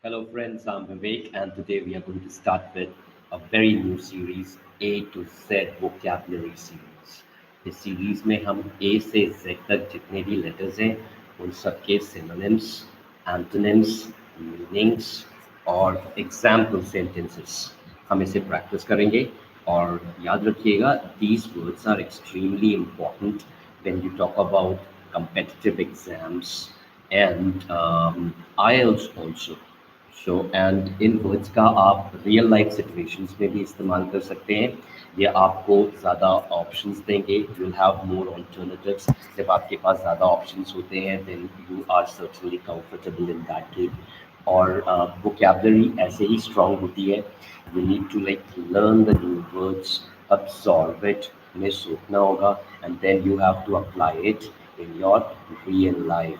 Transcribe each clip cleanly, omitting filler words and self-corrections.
Hello, friends. I'm Vivek, and today we are going to start with a very new series, A to Z vocabulary series. इस series में हम A से Z तक जितने भी letters हैं उन सबके synonyms, antonyms, meanings और example sentences हम इसे प्रैक्टिस करेंगे और याद रखिएगा these words are extremely important when you talk about competitive exams and IELTS also. Show and in words का आप रियल लाइफ सिचुएशंस में भी इस्तेमाल कर सकते हैं। ये आपको ज़्यादा ऑप्शंस देंगे, you will have more alternatives. जब आपके पास ज़्यादा ऑप्शंस होते हैं then you are certainly comfortable in that game. और वोकैबुलरी ऐसे ही स्ट्रांग होती है। You need to like learn the new words, absorb it, उन्हें सोचना होगा and then you have to apply it in your real life.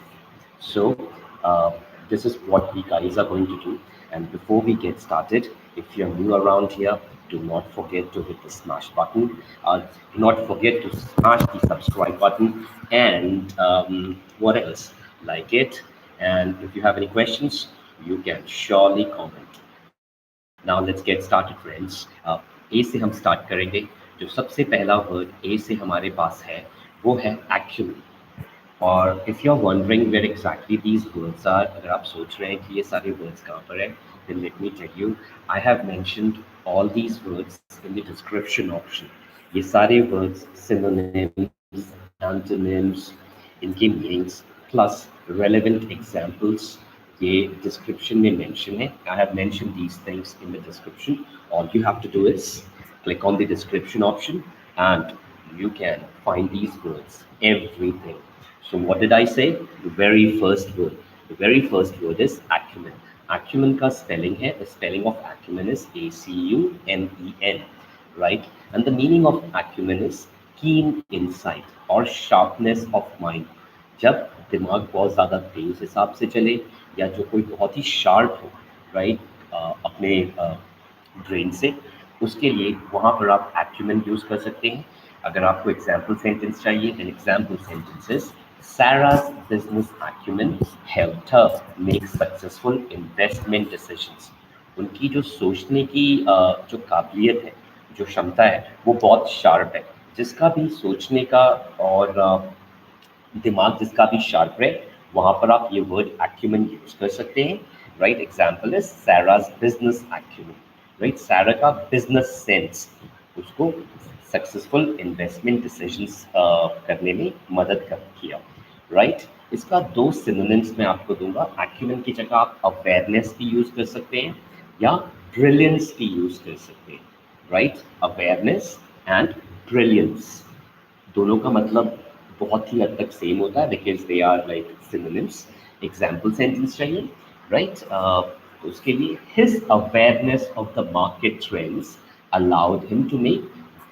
So, this is what we guys are going to do. And before we get started, if you're new around here, do not forget to hit the smash button. Do not forget to smash the subscribe button. And what else? Like it. And if you have any questions, you can surely comment. Now let's get started, friends. A से हम start करेंगे। जो सबसे पहला word A से हमारे पास है वो है acumen. और if you are wondering where exactly these words are, अगर आप सोच रहे हैं कि ये सारे वर्ड्स कहाँ पर हैं, then let me tell you, I have mentioned all these words in the description option. ये सारे वर्ड्स सिनोनिम्स, एंटोनिम्स, इनके मीनिंग्स प्लस रेलेवेंट एग्जांपल्स ये डिस्क्रिप्शन में मेंशन है। I have mention these things in the description. All you have to do is click on the description option and you can find these words, everything. So what did I say? The very first word. The very first word is acumen. Acumen का spelling है, the spelling of acumen is A-C-U-M-E-N, right? And the meaning of acumen is keen insight or sharpness of mind. जब दिमाग बहुत ज़्यादा तेज हिसाब से चले या जो कोई बहुत ही शार्प हो, राइट, अपने ब्रेन से, उसके लिए वहाँ पर आप acumen यूज़ कर सकते हैं। अगर आपको एग्जाम्पल सेंटेंस चाहिए then example sentences, Sarah's business acumen helped her make successful investment decisions. उनकी जो सोचने की जो काबिलियत है, जो क्षमता है, वो बहुत शार्प है। जिसका भी सोचने का और दिमाग जिसका भी शार्प है, वहाँ पर आप ये वर्ड acumen यूज कर सकते हैं, right. Example is Sarah's business acumen, right. सारा का बिजनेस सेंस उसको सक्सेसफुल इन्वेस्टमेंट डिसीजंस करने में मदद कर किया, राइट। इसका दो सिनोनिम्स मैं आपको दूंगा। एक्यूमेन की जगह आप अवेयरनेस भी यूज कर सकते हैं या ब्रिलियंस भी यूज कर सकते हैं, राइट। अवेयरनेस एंड ब्रिलियंस दोनों का मतलब बहुत ही हद तक सेम होता है because they are like synonyms. Example sentence चाहिए, राइट। उसके लिए his awareness of the market trends allowed him to make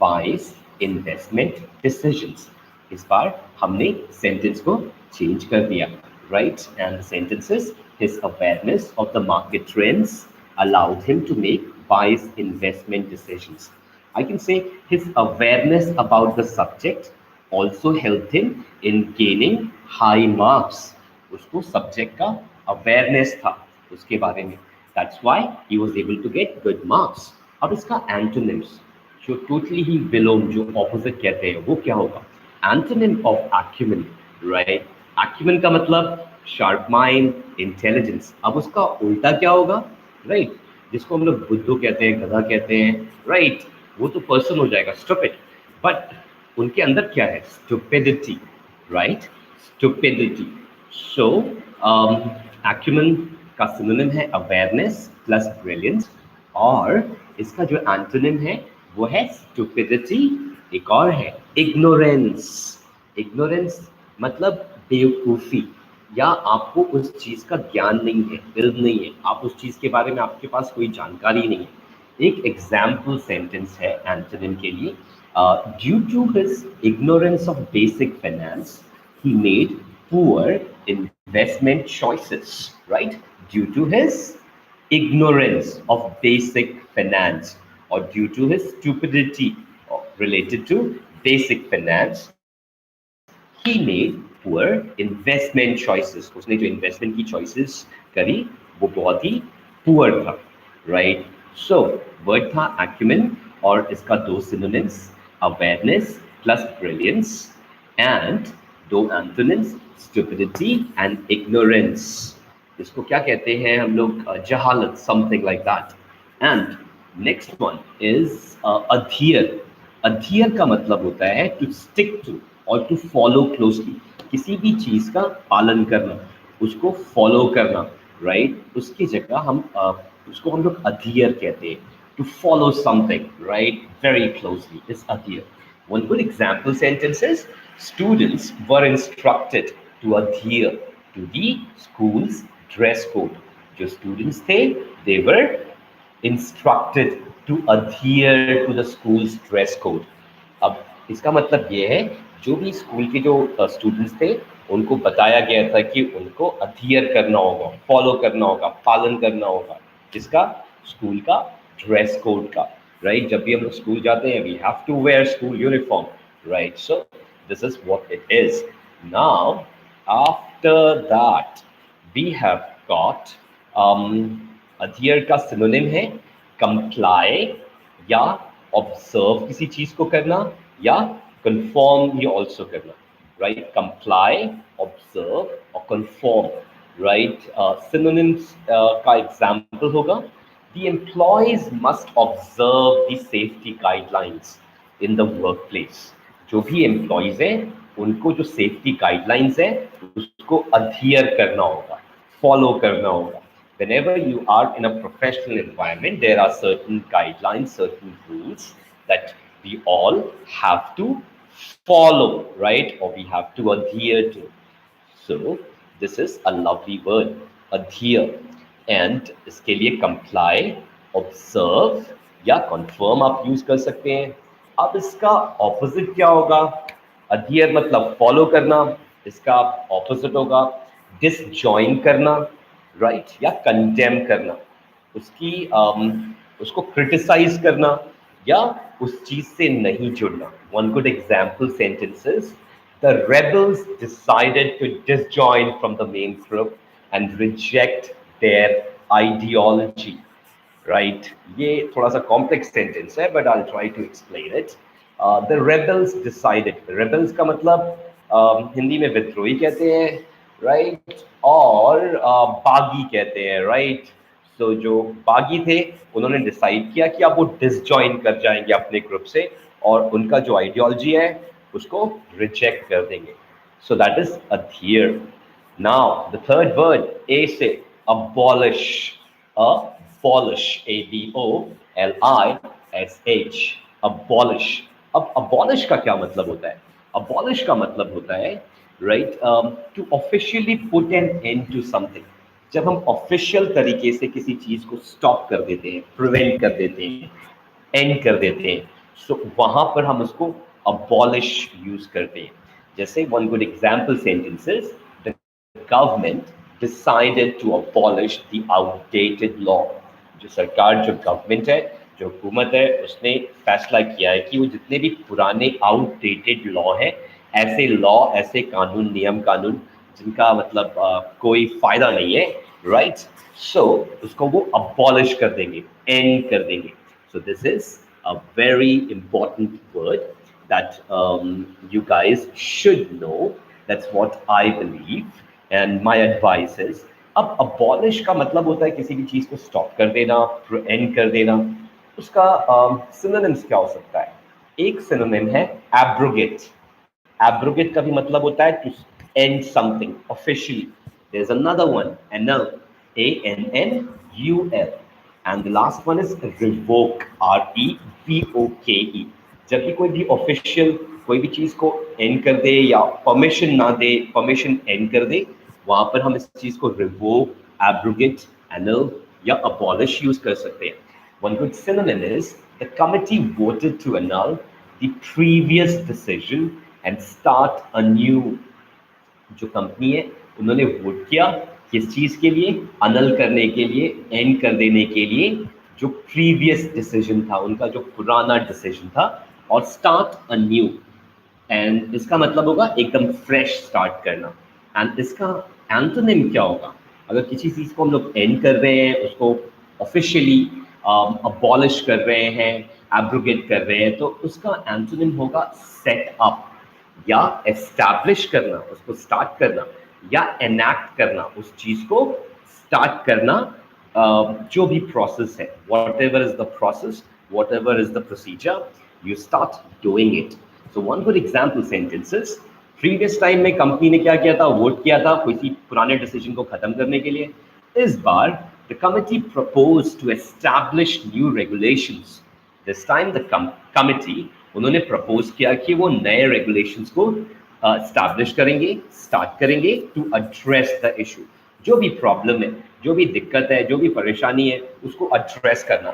wise investment decisions. इस बार हमने सेंटेंस को चेंज कर दिया, right. And the sentence is his awareness of the market trends allowed him to make wise investment decisions. I can say his awareness about the subject also helped him in gaining high marks. उसको subject का awareness था उसके बारे में, that's why he was able to get good marks. अब इसका antonyms जो totally ही विलोम, जो ऑपोजिट कहते हैं, वो क्या होगा? Antonym of acumen, right. Acumen का मतलब शार्प माइंड, इंटेलिजेंस। अब उसका उल्टा क्या होगा, राइट? जिसको हम लोग बुद्धू कहते हैं, गधा कहते हैं, राइट, वो तो पर्सन हो जाएगा, स्टूपिड। बट उनके अंदर क्या है? Stupidity, right, stupidity. So acumen का सिनोनिम है अवेयरनेस प्लस ब्रिलियंस, और इसका जो एंटोनिम है वो है स्टुपिडिटी। एक और है इग्नोरेंस। इग्नोरेंस मतलब बेवकूफ़ी, या आपको उस चीज़ का ज्ञान नहीं है, इल्म नहीं है, आप उस चीज़ के बारे में आपके पास कोई जानकारी नहीं है। एक एग्जाम्पल सेंटेंस है एंटोनिम के लिए, due to his ignorance of basic finance he made poor investment choices, right? Due to his ignorance of basic finance or due to his stupidity related to basic finance, he made poor investment choices. उसने जो investment की choices करी वो बहुत ही poor था, right. So word था acumen और इसका दो synonyms awareness plus brilliance and दो एंथोनिम्स स्टुपिडिटी एंड इग्नोरेंस। इसको क्या कहते हैं हम लोग? जहालत, something like that. And next one is adhere। adhere का मतलब होता है टू स्टिक टू और टू फॉलो क्लोजली, किसी भी चीज का पालन करना, उसको फॉलो करना, राइट। उसकी जगह हम उसको हम लोग adhere कहते हैं, to follow something, right, very closely is adhere। One good example sentence is students were instructed to adhere to the school's dress code। जो students थे, they were instructed to adhere to the school's dress code। अब इसका मतलब ये है, जो भी school के जो स्टूडेंट्स थे, उनको बताया गया था कि उनको अध्ययन करना होगा, फॉलो करना होगा, पालन करना होगा, किसका? स्कूल का ड्रेस कोड का, राइट। जब भी हम लोग स्कूल जाते हैं, we have to wear school uniform, right. So this is what it is. Now after that we have got adhere का सिनोनिम है कंप्लाई या ऑब्जर्व, किसी चीज को करना, या conform ये also करना, right? Comply, observe और conform, right? Synonyms का example होगा, the employees must observe the safety guidelines in the workplace। जो भी employees हैं, उनको जो safety guidelines है, उसको adhere करना होगा, follow करना होगा। Whenever you are in a professional environment, there are certain guidelines, certain rules that we all have to follow, right? Or we have to adhere to. So this is a lovely word, adhere, and इसके लिए comply, observe या confirm आप use कर सकते हैं। अब इसका opposite क्या होगा? adhere मतलब follow करना, इसका opposite होगा disjoin करना, राइट, या कंडेम करना, उसकी उसको क्रिटिसाइज करना या उस चीज से नहीं जुड़ना। One good example sentences, the rebels decided to disjoin from the main group and reject their ideology, right. ये थोड़ा सा कॉम्प्लेक्स सेंटेंस है, but I try to explain it. The rebels decided, rebels का मतलब हिंदी में विद्रोही कहते हैं, राइट, और बागी कहते हैं, राइट। सो जो बागी थे, उन्होंने डिसाइड किया कि अब वो डिसजॉइन कर जाएंगे अपने ग्रुप से और उनका जो आइडियोलॉजी है उसको रिजेक्ट कर देंगे। So that is adhere। Now the third word, A से abolish, abolish, ABOLISH, abolish। अब abolish का क्या मतलब होता है? abolish का मतलब होता है, right, to officially put an end to something. जब हम ऑफिशियल तरीके से किसी चीज को स्टॉप कर देते हैं, प्रिवेंट कर देते हैं, एंड कर देते हैं, सो वहां पर हम उसको अबॉलिश यूज करते हैं। जैसे one good example sentences, the government decided to abolish the outdated law. जो सरकार, जो गवर्नमेंट है, जो हुकूमत है, उसने फैसला किया है कि वो जितने भी पुराने आउटडेटेड लॉ है, ऐसे लॉ, ऐसे कानून, नियम कानून जिनका मतलब कोई फायदा नहीं है, राइट, सो उसको वो अबॉलिश कर देंगे, एंड कर देंगे। सो this is a very important word that you guys should know. That's what I believe, and my advice is, अब abolish का मतलब होता है किसी भी चीज को स्टॉप कर देना, एंड कर देना। उसका सिनोनिम्स क्या हो सकता है? एक सिनोनिम है abrogate। abrogate का भी मतलब होता है to end something officially। There's another one, annul, ANNUL, and the last one is revoke, REVOKE। जब भी कोई भी ऑफिशियल कोई भी चीज को एंड कर दे या परमिशन ना दे, परमिशन एंड कर दे, वहां पर हम इस चीज को रिवोक, एब्रोगेट, एनल या अबॉलिश यूज कर सकते हैं। One good synonym is the committee voted to annul the previous decision and start anew। जो कंपनी है, उन्होंने वोट किया किस चीज के लिए? अनल करने के लिए, एंड कर देने के लिए जो प्रीवियस डिसीजन था, उनका जो पुराना डिसीजन था, और स्टार्ट अ न्यू। एंड इसका मतलब होगा एकदम फ्रेश स्टार्ट करना। एंड इसका एंटोनिम क्या होगा? अगर किसी चीज को हम लोग एंड कर रहे हैं, उसको ऑफिशियली अबॉलिश कर रहे हैं, एब्रोगेट कर रहे हैं, तो उसका एंटोनिम होगा सेट अप, या एस्टैब्लिश करना, उसको स्टार्ट करना, या एनैक्ट करना, उस चीज को स्टार्ट करना। जो भी प्रोसेस है, what ever is the process, what ever is the procedure, you start doing it. So one good example sentences, previous time में कंपनी ने क्या किया था, वोट किया था किसी पुराने डिसीजन को खत्म करने के लिए। इस बार the committee propose to establish new regulations. This time the committee, उन्होंने प्रपोज किया कि वो नए रेगुलेशंस को स्टैब्लिश करेंगे, स्टार्ट करेंगे टू एड्रेस द इशू। जो भी प्रॉब्लम है, जो भी दिक्कत है, जो भी परेशानी है, उसको एड्रेस करना।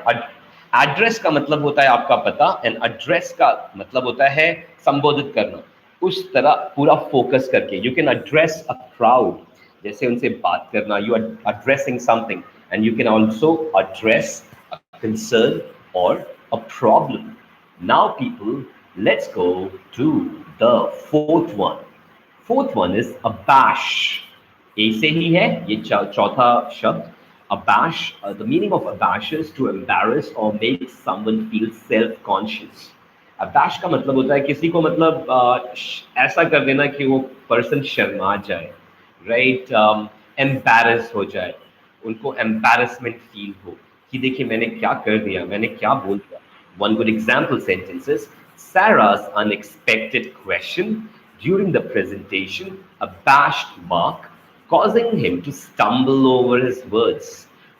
एड्रेस का मतलब होता है आपका पता, एंड एड्रेस का मतलब होता है संबोधित करना। उस तरह पूरा फोकस करके, you can address a crowd, जैसे उनसे बात करना, you are addressing something, and you can also address a concern और a problem. Now people, let's go to the fourth one. Fourth one is abash. A से ही है ये चौथा शब्द abash. The meaning of abash is to embarrass or make someone feel self-conscious. abash का मतलब होता है किसी को मतलब ऐसा कर देना कि वो पर्सन शर्मा जाए, राइट, एम्बैरस हो जाए, उनको एम्बैरसमेंट फील हो कि देखिए मैंने क्या कर दिया, मैंने क्या बोल दिया। One good example sentence is Sarah's unexpected question during the presentation abashed Mark, causing him to stumble over his words.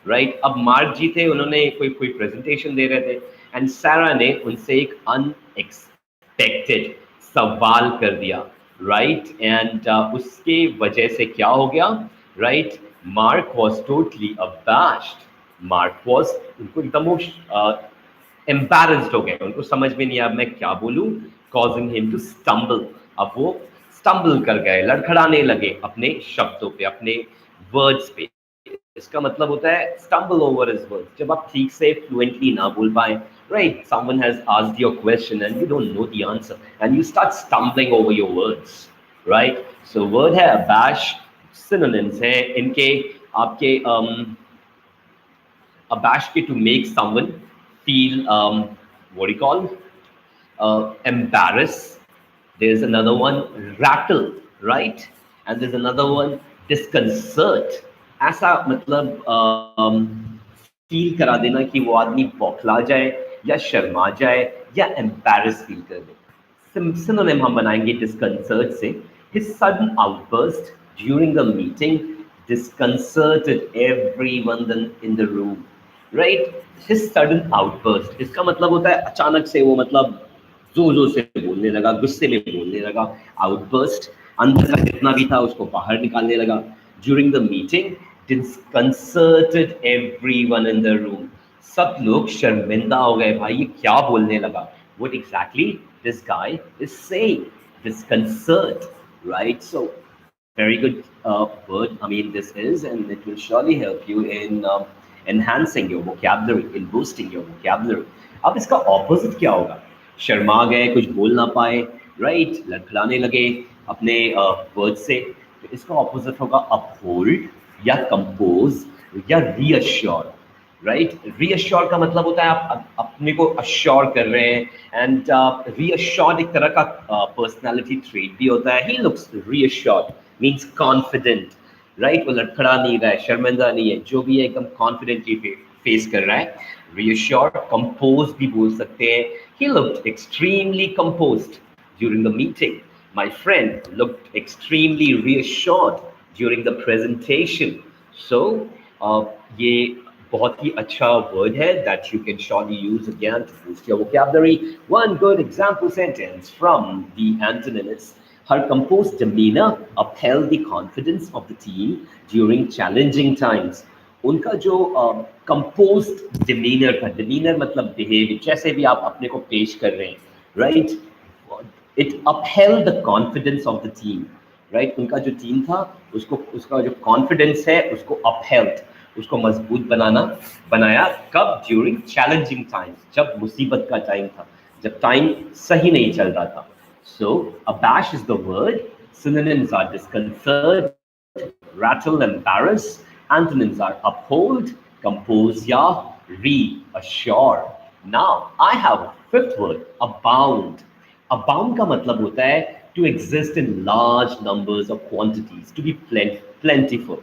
Right? अब मार्क जी थे, उन्होंने कोई प्रेजेंटेशन दे रहे थे, एंड सारा ने उनसे एक अनएक्सपेक्टेड सवाल कर दिया, राइट, एंड उसके वजह से क्या हो गया, right, Mark was totally abashed. Mark was, उनको एकदम एम्बैरेस्ड हो गए, उनको समझ में नहीं आया मैं क्या बोलूं, कॉजिंग हिम टू स्टम्बल। अब वो स्टम्बल कर गए, लड़खड़ाने लगे अपने शब्दों पे, अपने वर्ड्स पे। इसका मतलब होता है स्टम्बल ओवर हिज वर्ड्स, जब आप ठीक से फ्लुएंटली ना बोल पाए, right, someone has asked your question and you don't know the answer and you start stumbling over your words, right. So word है अबैश, सिनोनिम्स हैं इनके आपके abash to make someone feel what do you call embarrassed. There's another one, rattle, right, and there's another one, disconcert. ऐसा मतलब feel करा देना कि वो आदमी बौखला जाए या शर्मा जाए या एम्बैरस फील कर दे। सिनोनिम हम बनाएंगे डिस्कंसर्ट से। His sudden outburst during the meeting disconcerted everyone in the room. Right, his sudden outburst, इसका मतलब होता है अचानक से वो मतलब जोर जोर से बोलने लगा, गुस्से में बोलने लगा। आउटबर्स्ट, अंदर का जितना भी था उसको बाहर निकालने लगा। During the meeting disconcerted everyone in the room, सब लोग शर्मिंदा हो गए, भाई ये क्या बोलने लगा। What exactly this guy is saying, disconcert, right? So very good word, I mean this is, and it will surely help you in enhancing your vocabulary, in boosting your vocabulary. अब इसका ऑपोजिट क्या होगा? शर्मा गए, कुछ बोल ना पाए, right, लड़खड़ाने लगे अपने वर्ड से, तो इसका ऑपोजिट होगा अपहोल्ड या कंपोज या रीअश्योर, राइट। रीअश्योर का मतलब होता है आप अपने को अश्योर कर रहे हैं, एंड रीअश्योर्ड एक तरह का पर्सनालिटी ट्रेट भी होता है। He looks reassured means confident, right, वो लड़खड़ा नहीं रहा है, शर्मिंदा नहीं है, जो भी है एकदम कॉन्फिडेंटली फेस कर रहा है। रीअश्योर्ड, कंपोज भी बोल सकते हैं। He looked extremely composed during the meeting. My friend looked extremely reassured during the presentation. So ये बहुत ही अच्छा वर्ड है that you can surely use again to boost your vocabulary. One good example sentence from the antonyms: her composed demeanor upheld the confidence of the team during challenging times. उनका जो composed demeanor था, demeanor मतलब behavior, जैसे भी आप अपने को पेश कर रहे हैं, right? It upheld the confidence of the team, right? उनका जो टीम था उसको, उसका जो कॉन्फिडेंस है उसको upheld, उसको मजबूत बनाया। कब? ड्यूरिंग चैलेंजिंग टाइम्स, जब मुसीबत का टाइम था, जब टाइम सही नहीं चल रहा था। So abash is the word. Synonyms are disconcert, rattle, embarrass. Antonyms are uphold, compose या reassure. Now I have a fifth word, abound. Abound का मतलब होता है to exist in large numbers of quantities, to be plentiful.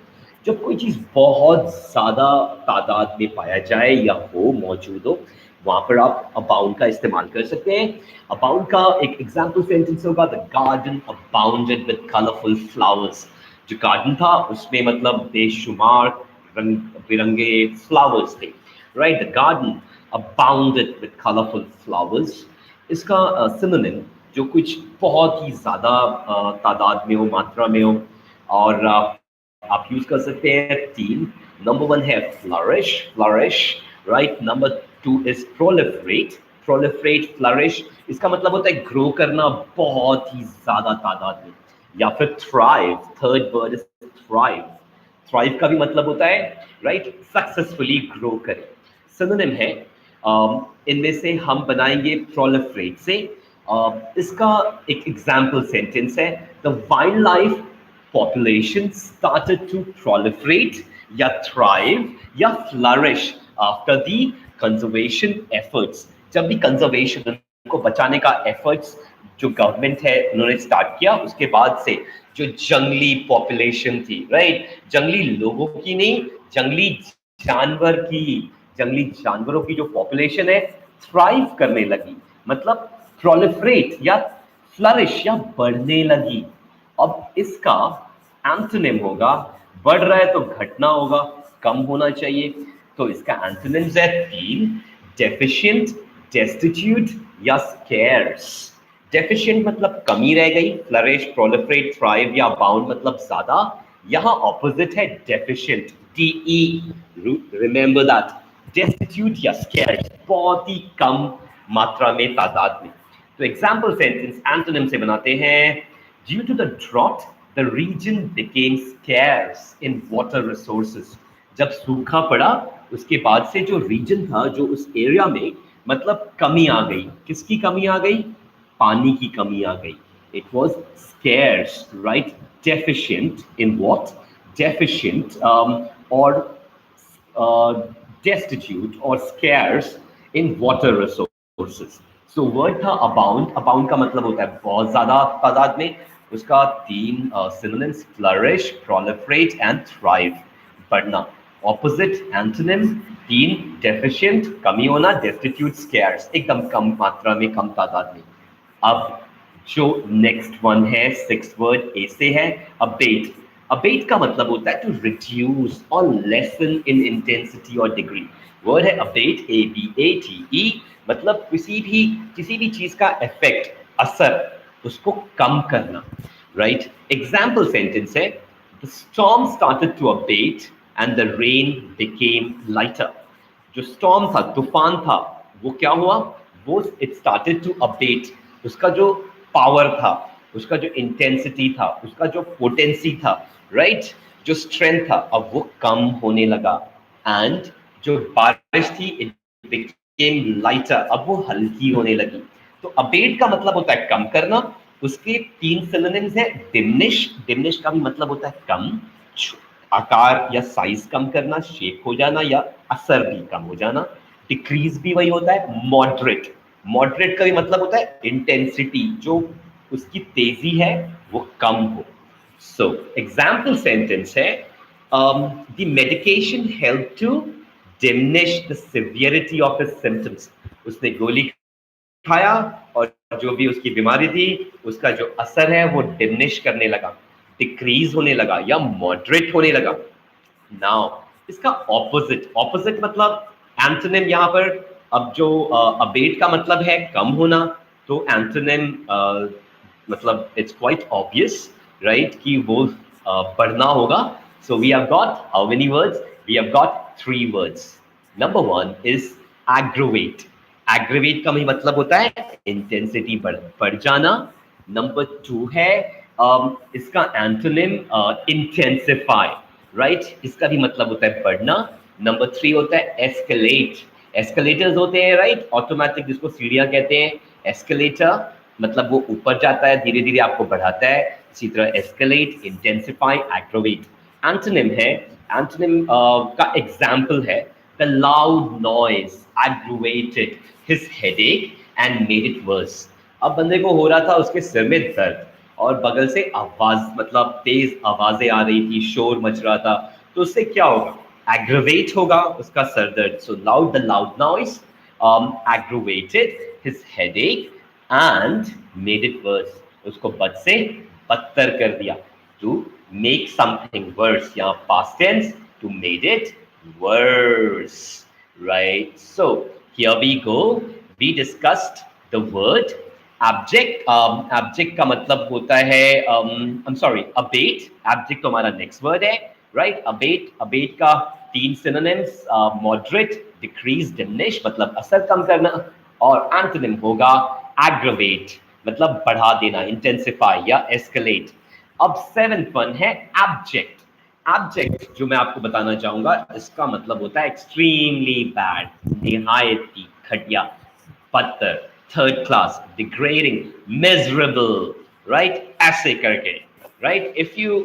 जब कोई चीज बहुत ज्यादा तादाद में पाया जाए या हो मौजूद हो, वहां पर आप अबाउंड का इस्तेमाल कर सकते हैं. अबाउंड का एक एग्जाम्पल सेंटेंस होगा, the garden abounded with colourful flowers. जो गार्डन था उसमें मतलब बेशुमार रंग बिरंगे फ्लावर्स थे. Right, the garden abounded with colourful flowers. इसका सिनोनिम जो कुछ बहुत ही ज्यादा तादाद में हो, मात्रा में हो, और आप यूज कर सकते हैं तीन. नंबर वन है flourish, flourish. Right, number two is proliferate, proliferate, flourish. इसका मतलब होता है ग्रो करना बहुत ही ज्यादा तादाद में. या फिर thrive, third word is thrive. Thrive का भी मतलब होता है राइट सक्सेसफुली ग्रो करें. सिनोनिम है इनमें से हम बनाएंगे प्रोलिफरेट से. इसका एक एग्जाम्पल सेंटेंस है, the wild life population started to proliferate या thrive या flourish after the conservation efforts. जब भी conservation को बचाने का efforts जो गवर्नमेंट है उन्होंने स्टार्ट किया, उसके बाद से जो जंगली पॉपुलेशन थी, राइट, जंगली लोगों की नहीं, जंगली जानवर की, जंगली जानवरों की जो पॉपुलेशन है थ्राइव करने लगी, मतलब प्रोलिफरेट या फ्लरिश या बढ़ने लगी. अब इसका एंटोनिम होगा, बढ़ रहा है तो घटना होगा, कम होना चाहिए. तो इसका एंटोनिम्स है तीन, डेफिशिएंट, डेस्टिट्यूट या स्कैर्स. डेफिशिएंट मतलब कमी रह गई, फ्लरिश, प्रोलिफरेट, थ्राइव या बाउंड मतलब ज्यादा. यहां ऑपोजिट है deficient, DE. Remember that. Destitute या स्कैर्स बहुत ही कम मात्रा में, तादाद में. तो एग्जाम्पल सेंटेंस एंटोनिम से बनाते हैं. Due to the drought, the region became scarce in water resources. जब सूखा पड़ा उसके बाद से जो रीजन था, जो उस एरिया में, मतलब कमी आ गई. किसकी कमी आ गई? पानी की कमी आ गई. It was scarce, right? Deficient in what? Deficient or destitute or scarce in water resources. So word था abound. Abound का मतलब होता है बहुत ज्यादा तादाद में. उसका तीन synonyms, flourish, proliferate and thrive, बढ़ना. Opposite antonym तीन, deficient कमी होना, destitute scarce एकदम कम मात्रा में, कम तादाद में. अब जो नेक्स्ट वन है, सिक्स वर्ड ए से है, अबेट. अबेट का मतलब होता है टू रिड्यूस और लेसन इन इंटेंसिटी और डिग्री. वर्ड है अबेट, ABATE. मतलब किसी भी चीज का इफेक्ट, असर, उसको कम करना. राइट, एग्जाम्पल सेंटेंस है, the storm started to abate and the rain became lighter. जो स्टॉर्म था, तूफान था, वो क्या हुआ? वो इट स्टार्टेड टू अबेट. उसका जो पावर था, उसका जो इंटेंसिटी था, उसका जो पोटेंसी था, राइट, जो स्ट्रेंथ था, अब वो कम होने लगा. एंड जो बारिश थी, इट बिकेम लाइटर, अब वो हल्की होने लगी. तो अबेट का मतलब होता है कम करना. उसके तीन सिनोनिम्स है, डिमिनिश. डिमिनिश का भी मतलब होता है कम, आकार या साइज कम करना, शेप हो जाना या असर भी कम हो जाना. डिक्रीज भी वही होता है. मॉडरेट, मॉडरेट का भी मतलब होता है इंटेंसिटी, जो उसकी तेजी है वो कम हो. सो एग्जाम्पल सेंटेंस है, the medication help to diminish the severity of his symptoms. उसने गोली खाया और जो भी उसकी बीमारी थी, उसका जो असर है वो डिमिनिश करने लगा, डिक्रीज होने लगा या मॉडरेट होने लगा. नाउ इसका ऑपोजिट, ऑपोजिट मतलब एंटोनिम. यहाँ पर अब जो अबेट का मतलब है कम होना, तो एंटोनिम मतलब इट्स क्वाइट ऑब्वियस, राइट, कि वो बढ़ना होगा. So we have got how many words? We have got 3 words. Number 1 is aggravate. Aggravate का भी मतलब होता है इंटेंसिटी बढ़ जाना. नंबर 2 है इसका एंटोनिम इंटेंसिफाई, राइट, इसका भी मतलब होता है बढ़ना. नंबर 3 होता है एस्केलेट. एस्केलेटर्स होते हैं, राइट, ऑटोमेटिक, जिसको सीढ़ियां कहते हैं. एस्केलेटर मतलब वो ऊपर जाता है, धीरे धीरे आपको बढ़ाता है. इसी तरह एस्केलेट, इंटेंसिफाई, एग्रीवेट. एंटोनिम है, एंटोनिम का एग्जाम्पल है The loud noise aggravated his headache and made it worse. अब बंदे को हो रहा था उसके सिर में दर्द और बगल से आवाज मतलब तेज आवाजें आ रही थी, शोर मच रहा था, तो उससे क्या होगा? Aggravate होगा उसका सर दर्द. So the loud noise aggravated his headache and made it worse. उसको बद से बदतर कर दिया. To make something worse, यहाँ past tense, to made it worse, right? So here we go. We discussed the word abject. Abject का मतलब होता है I'm sorry, abate. Abject तो हमारा next word है, right? Abate का तीन synonyms, moderate, decrease, diminish मतलब असर कम करना, और antonym होगा aggravate मतलब बढ़ा देना, intensify या escalate. अब सेवेंथ वन है abject. Abject जो मैं आपको बताना चाहूंगा, इसका मतलब होता है extremely bad, निहायत ही घटिया, बदतर, third class, degrading, miserable, right? ऐसे करके, right? If you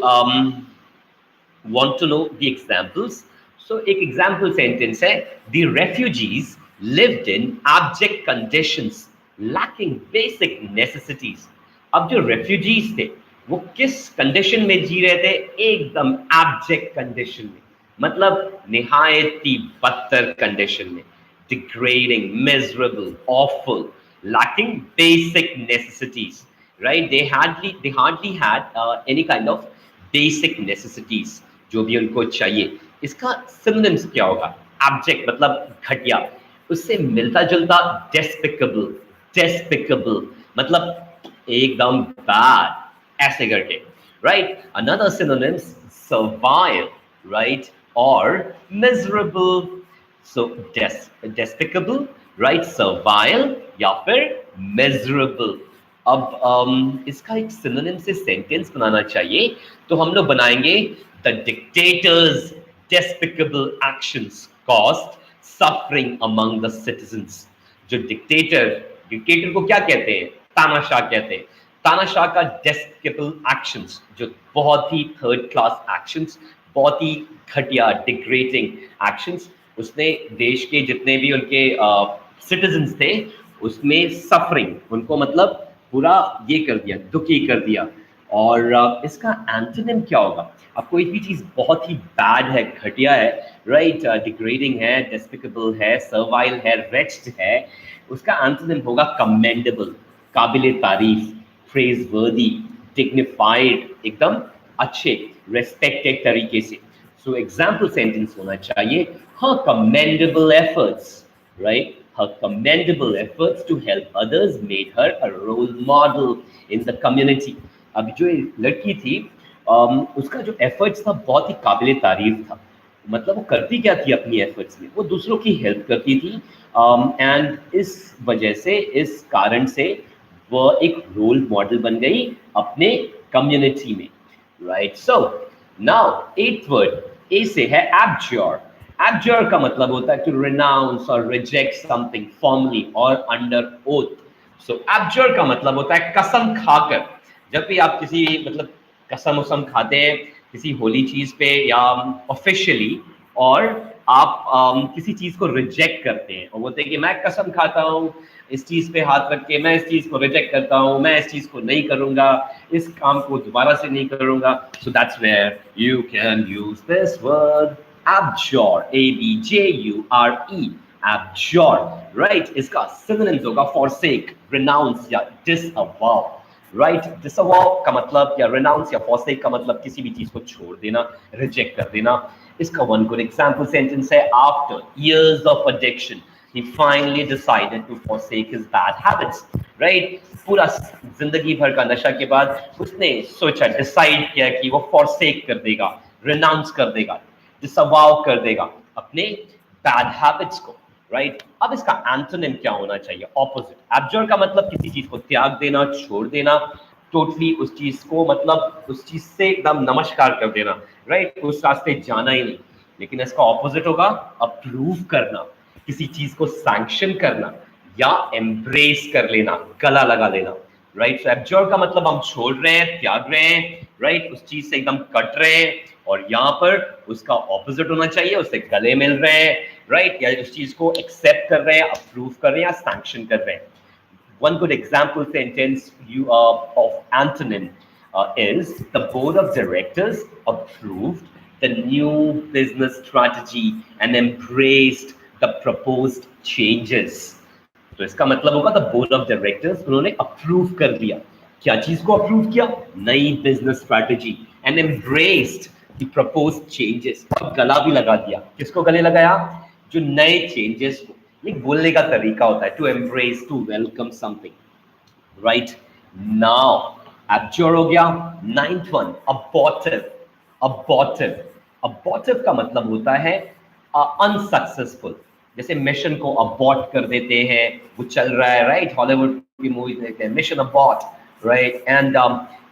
want to know the examples, so एक example sentence है, the refugees lived in abject conditions, lacking basic necessities. अब जो refugees थे वो किस कंडीशन में जी रहे थे? एकदम abject कंडीशन में, मतलब निहायत ही बदतर कंडीशन में, degrading, miserable, awful, lacking basic necessities, right? They hardly had any kind of basic necessities जो भी उनको चाहिए. इसका synonyms क्या होगा? Abject मतलब घटिया, उससे मिलता जुलता despicable. Despicable मतलब एकदम bad, ऐसे करके, right? Another synonyms, servile, right? Or miserable. So despicable, right? Servile या फिर miserable. अब इसका एक synonym से sentence बनाना चाहिए, तो हम लोग बनाएंगे the dictator's despicable actions caused suffering among the citizens. जो डिक्टेटर को क्या कहते हैं? तानाशाह कहते हैं. तानाशाह का despicable actions जो बहुत ही थर्ड क्लास एक्शंस, बहुत ही घटिया डिग्रेडिंग एक्शंस, उसने देश के जितने भी उनके सिटीजन्स थे उसमें सफरिंग, उनको मतलब पूरा ये कर दिया, दुखी कर दिया. और इसका एंटोनिम क्या होगा? अब कोई भी चीज बहुत ही बैड है, घटिया है, राइट, डिग्रेडिंग है, डेस्पिकेबल है, सर्वाइल है, रेच्ड है, उसका एंटोनिम होगा कमेंडेबल, काबिल तारीफ, प्रेजवर्दी, डिग्निफाइड, एकदम अच्छे, रेस्पेक्टेड तरीके से. सो एग्जाम्पल सेंटेंस होना चाहिए, her commendable efforts, right? Her commendable efforts to help others made her a role model in the community. अब जो लड़की थी उसका जो एफर्ट्स था बहुत ही काबिल तारीफ था. मतलब वो करती क्या थी अपनी एफर्ट्स में? वो दूसरों की हेल्प करती थी, एंड इस वजह से, इस कारण से वो एक रोल मॉडल बन गई अपने कम्युनिटी में, राइट? सो नाउ एथ वर्ड ए से है abjure. Abjure का मतलब होता है to renounce or reject something formally or under oath. So abjure का मतलब होता है कसम खाकर. जब भी आप किसी मतलब कसम उसम खाते हैं किसी होली चीज पे या ऑफिशियली, और आप किसी चीज को रिजेक्ट करते हैं और बोलते हैं कि मैं कसम खाता हूँ इस चीज पे हाथ रख के, मैं इस चीज को रिजेक्ट करता हूँ, मैं इस चीज को नहीं करूंगा, इस काम को दोबारा से नहीं करूंगा. So that's where you can use this word abjure, abjure, abjure, right? इसका synonyms होगा forsake, renounce या disavow, right? Disavow का मतलब या renounce या forsake का मतलब किसी भी चीज को छोड़ देना, reject कर देना. इसका one good example sentence है, after years of addiction he finally decided to forsake his bad habits, right? पूरा जिंदगी भर का नशा के बाद उसने सोचा, डिसाइड किया कि वो forsake कर देगा, renounce कर देगा, डिसअवाउ कर देगा अपने बैड हैबिट्स को, राइट? अब इसका एंटोनिम क्या होना चाहिए? ऑपोजिट. एब्जोर का मतलब किसी चीज को त्याग देना, छोड़ देना, टोटली उस चीज को मतलब उस चीज से एकदम नमस्कार कर देना, राइट? उस रास्ते जाना ही नहीं. लेकिन इसका ऑपोजिट होगा अप्रूव करना, किसी चीज को सैंक्शन करना या एम्ब्रेस कर लेना, गला लगा लेना, राइट? सो एब्जोर का मतलब हम छोड़ रहे हैं, त्याग रहे हैं, राइट? उस चीज से एकदम कट रहे हैं, और यहाँ पर उसका ऑपोजिट होना चाहिए, उससे गले मिल रहे हैं, राइट, या उस चीज को एक्सेप्ट कर रहे हैं, अप्रूव कर रहे हैं या सैंक्शन कर रहे हैं. One good example sentence of antonym is the board of directors approved the new business strategy and embraced the proposed changes. तो इसका मतलब होगा द बोर्ड ऑफ डायरेक्टर्स उन्होंने अप्रूव कर दिया. क्या चीज को अप्रूव किया? नई business strategy. And embraced the proposed changes. गला भी लगा दिया. किसको गले लगाया? जो नए चेंजेस को. ये बोलने का तरीका होता है, to embrace, to welcome something. Right now absorb हो गया. Ninth one, अबॉर्टिव. अबॉर्टिव, अबॉर्टिव का मतलब होता है अनसक्सेसफुल. जैसे मिशन को अबॉर्ट कर देते हैं, वो चल रहा है, राइट, हॉलीवुड की मूवी देखते हैं, मिशन अबॉर्ट, राइट. एंड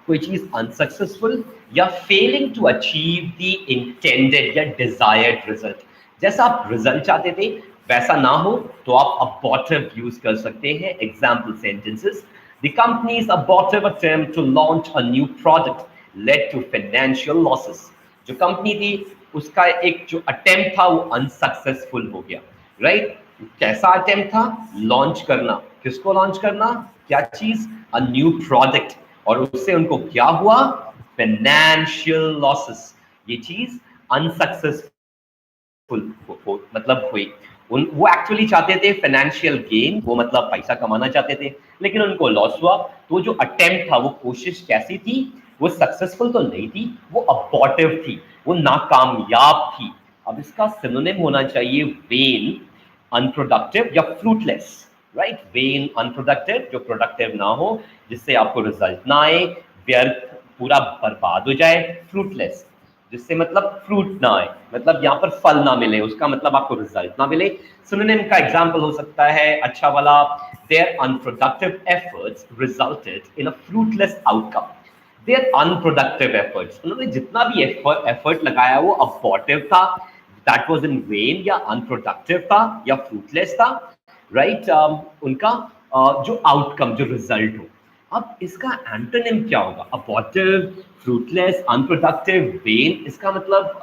कोई चीज अनसक्सेसफुल या failing to achieve the intended या डिजायर्ड रिजल्ट. जैसा आप रिजल्ट चाहते थे वैसा ना हो तो आप अबॉर्टिव यूज कर सकते हैं. Example sentences: the company's abortive attempt to launch a new product led to financial losses. जो कंपनी थी उसका एक जो अटेम्प्ट था वो अनसक्सेसफुल हो गया. राइट, कैसा अटेम्प्ट था? लॉन्च करना. किसको लॉन्च करना? क्या चीज? अ न्यू प्रोडक्ट. और उससे उनको क्या हुआ? Financial losses. ये चीज अनसक्सेसफुल मतलब हुई. वो एक्चुअली चाहते थे फाइनेंशियल गेन, वो मतलब पैसा कमाना चाहते थे, लेकिन उनको लॉस हुआ. तो जो अटेम्प्ट था, वो कोशिश कैसी थी? वो सक्सेसफुल तो नहीं थी, वो अबॉर्टिव थी, वो नाकामयाब थी. अब इसका सिनोनिम होना चाहिए वेन, अनप्रोडक्टिव या फ्रूटलेस. राइट, वेन, अनप्रोडक्टिव, जो प्रोडक्टिव ना हो, जिससे आपको रिजल्ट ना आए, व्यर्थ, पूरा बर्बाद हो जाए. फ्रूटलेस, जिससे मतलब फ्रूट ना आए, मतलब यहाँ पर फल ना मिले, उसका मतलब आपको रिजल्ट ना मिले. सिनोनिम का एग्जांपल हो सकता है अच्छा वाला: their unproductive efforts resulted in a fruitless outcome. Their unproductive efforts, उन्होंने जितना भी एफर्ट लगाया वो अबॉर्टिव था, दैट वाज इन वेन, या अनप्रोडक्टिव था, या फ्रूटलेस था. राइट, उनका जो आउटकम, जो रिजल्ट हो. अब इसका एंटोनिम क्या होगा? अबॉर्टिव, फ्रूटलेस, अनप्रोडक्टिव, वेन. इसका मतलब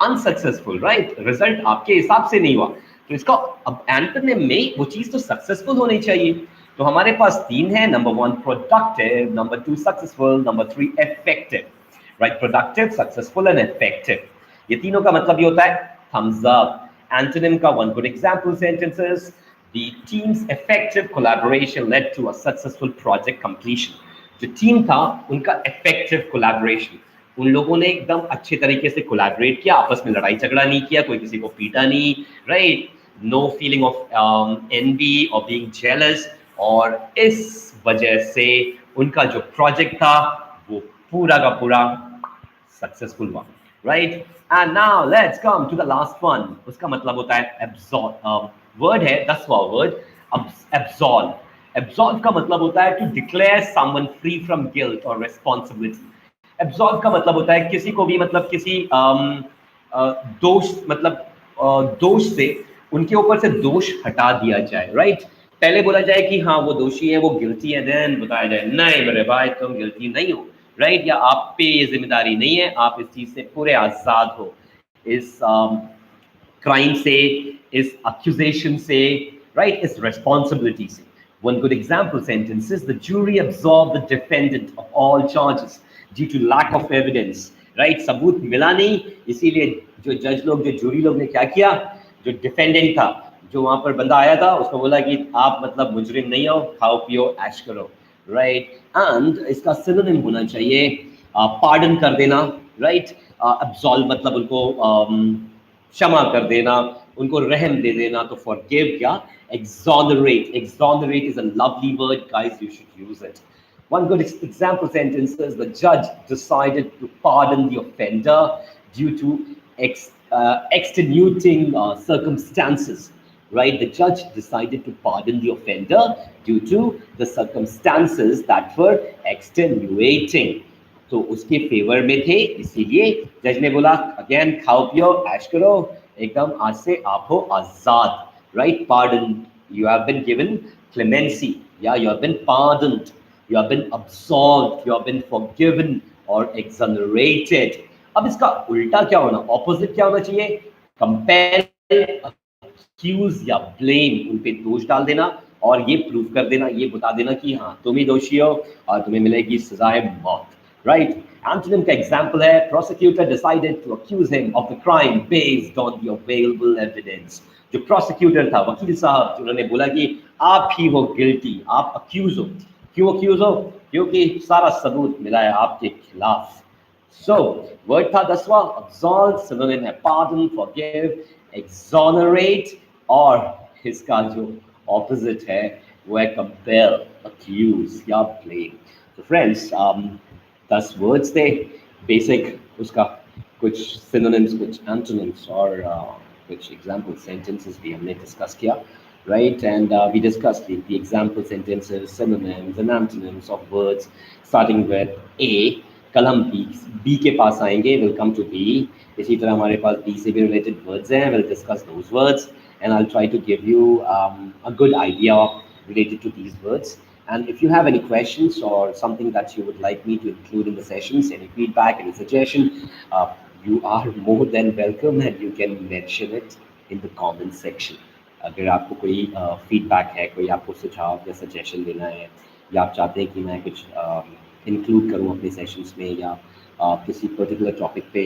अनसक्सेसफुल. राइट, रिजल्ट आपके हिसाब से नहीं हुआ, तो इसका अब एंटोनिम में वो चीज तो सक्सेसफुल होनी चाहिए. तो हमारे पास तीन है: number one productive, number two successful, number three effective. Right, productive, successful and effective. ये तीनों का मतलब ये होता है थम्स अप. एंटोनिम का one good example sentences: the team's effective collaboration led to a successful project completion. जो team था उनका effective collaboration, उन लोगों ने एकदम अच्छे तरीके से कोलैबोरेट किया, आपस में लड़ाई झगड़ा नहीं किया, कोई किसी को पीटा नहीं. Right, no feeling of envy और बीइंग जेलस. और इस वजह से उनका जो प्रोजेक्ट था वो पूरा का पूरा सक्सेसफुल हुआ. Right, and now let's come to the last one. उसका मतलब होता है एब्सॉर्ब. वर्ड है 10वां वर्ड, एब्सॉल्व. एब्सॉल्व का मतलब होता है to declare someone free from guilt और रिस्पॉन्सिबिलिटी. एब्सॉल्व का मतलब होता है किसी को भी मतलब किसी दोष, मतलब दोष से, उनके ऊपर से दोष हटा दिया जाए. राइट, पहले बोला जाए कि हाँ वो दोषी है, वो गिल्टी है, देन बताया जाए नहीं मेरे भाई तुम गिल्टी नहीं हो. राइट, या आप पे ये जिम्मेदारी नहीं है, आप इस चीज से पूरे आजाद हो, इस क्राइम से, इस accusation से, right, इस responsibility से. One good example sentence is the jury absolved the defendant of all charges due to lack of evidence. Right, सबूत मिला नहीं, इसीलिए जो जज लोग, जो जूरी लोग ने क्या किया, जो डिफेंडेंट था, जो वहां पर बंदा आया था, उसको बोला कि आप मतलब मुजरिम नहीं हो, खाओ पियो ऐश करो. राइट, एंड इसका सिनोनिम होना चाहिए पार्डन कर देना. राइट, अब्सॉल्व मतलब उनको क्षमा कर देना, उनको रहम दे देना. तो फॉरगिव क्या? exonerate. Exonerate is a lovely word, guys, you should use it. One good example sentence is the judge decided to pardon the offender due to extenuating circumstances. Right, the judge decided to pardon the offender due to the circumstances that were extenuating. तो उसके favour में थे, इसीलिए जज ने बोला again खाओ पियो ऐश करो, एकदम आज से आप हो आजाद. Right, pardon, you have been given clemency, या you have been pardoned, you have been absolved, you have been forgiven और एक्सोनरेटेड. अब इसका उल्टा क्या होना, ऑपोजिट क्या होना चाहिए? कंपेल, एक्यूज या ब्लेम, उन पे दोष डाल देना और ये प्रूव कर देना, ये बता देना कि हाँ तुम ही दोषी हो और तुम्हें मिलेगी सजाए मौत, राइट। एंटोनिम का एग्जांपल है prosecutor decided to accuse him of the crime based on the available evidence. जो प्रोसिक्यूटर था, वकील साहब, उन्होंने बोला कि आप ही हो गिल्टी, आप अक्यूज हो। क्यों अक्यूज हो? क्योंकि सारा सबूत मिला है आपके खिलाफ। So, word था 10वां absolve, synonym है pardon, forgive, exonerate, और इसका जो opposite है वो है compel, accuse या blame. So friends, 10 words थे basic, उसका कुछ synonyms, कुछ antonyms और कुछ example sentences भी हमने discuss किया, right? And we discussed the example sentences, synonyms and antonyms of words starting with A. कल हम बी के पास आएंगे, विल कम टू बी। इसी तरह हमारे पास बी से भी रिलेटेड वर्ड्स हैं, will discuss those words and I try to give you a good idea related to these words. And if you have any questions or something that you would like me to include in the sessions, any feedback, any suggestion, uh, you are more than welcome and you can mention it in the comment section. अगर आपको कोई feedback है, कोई आपको सुझाव या suggestion देना है, या आप चाहते हैं कि मैं कुछ इंक्लूड करूँ अपने सेशंस में, या किसी पर्टिकुलर टॉपिक पे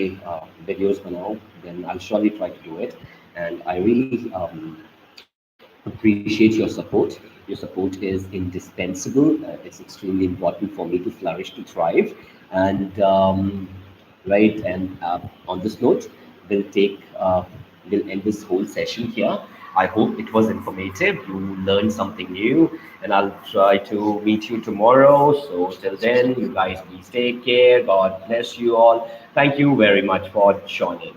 वीडियोस बनाऊँ, then I'll surely try to do it. And I really appreciate your support. Your support is indispensable. It's extremely important for me to flourish, to thrive. And right, and on this note, we'll end this whole session here. I hope it was informative. You learned something new, and I'll try to meet you tomorrow. So till then, you guys please take care. God bless you all. Thank you very much for joining.